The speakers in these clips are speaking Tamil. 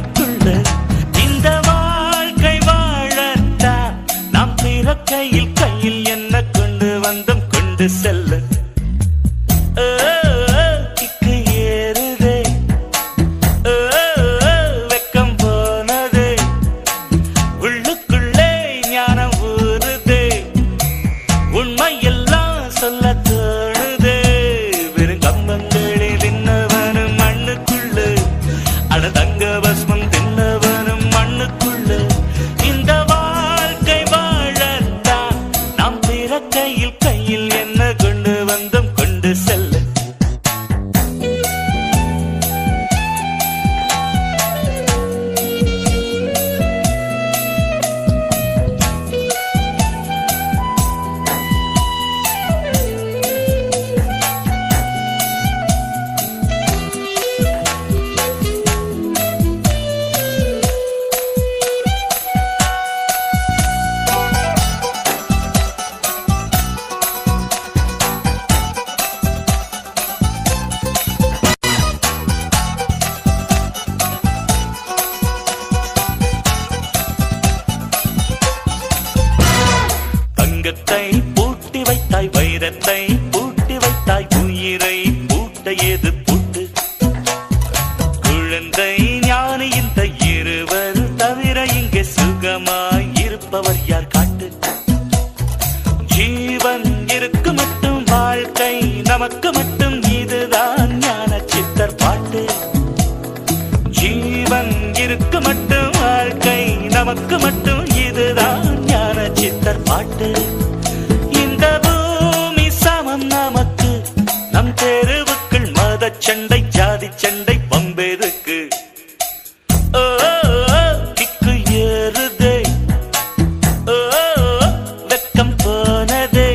மண்ணுக்குள்ள இந்த வாழ்க்கை வாழத்தான் நாம் பிறக்கையில் கையில் என்ன கொண்டு வந்தோம் கொண்டு செல்ல கிக்கு ஏறுதே வெக்கம் போனதே உள்ளுக்குள்ளே ஞானம் ஊறுதே உண்மை எல்லாம் சொல்ல தோணுதே வெறும் கம்பங்களில் தின்னவனும் மண்ணுக்குள்ள அட தங்க பஸ்மம் தின்னவனும் மண்ணுக்குள்ள இந்த வாழ்க்கை வாழத்தான் நாம் பிறக்கையில் கையில் என்ன கொண்டு வந்தோம் கொண்டு செல்ல தங்கத்தை பூட்டி வைத்தாய் வைரத்தை பூட்டி வைத்தாய் உயிரை பூட்ட ஏது பூட்டு குழந்தை ஞானி இந்த இருவர் தவிர இங்கே சுகமாய் இருப்பவர் யார் காட்டு ஜீவன் இருக்கு மட்டும் வாழ்க்கை நமக்கு மட்டும் இதுதான் ஞான சித்தர் பாட்டு ஜீவன் இருக்கு மட்டும் வாழ்க்கை நமக்கு மட்டும் இதுதான் ஞான சித்தர் பாட்டு இந்த பூமி சமம் நமக்கு நம் தெருவுக்குள் மத சண்டை ஜாதி சண்டை பம்பெருக்கு கிக்கு ஏறுதே வெக்கம் போனதே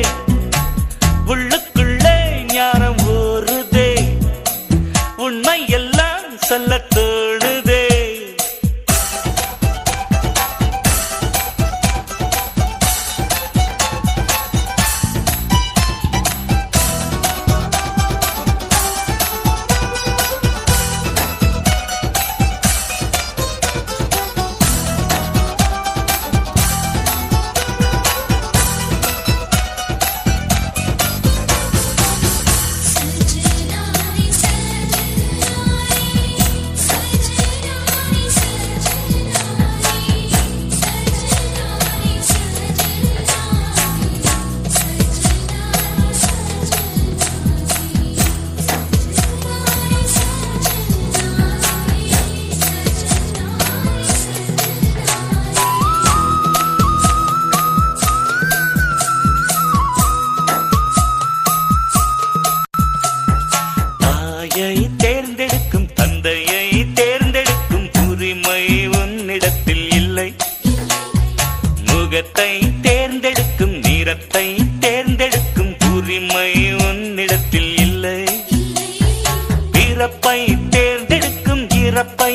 உள்ளுக்குள்ளே ஞானம் ஊறுதே உண்மை எல்லாம் சொல்ல தோணுதே தேர்ந்தெடுக்கும் தந்தையை தேர்ந்தெடுக்கும் உரிமை உன்னிடத்தில் இல்லை முகத்தை தேர்ந்தெடுக்கும் நிறத்தை தேர்ந்தெடுக்கும் உரிமை உன்னிடத்தில் இல்லை பிறப்பை தேர்ந்தெடுக்கும் இறப்பை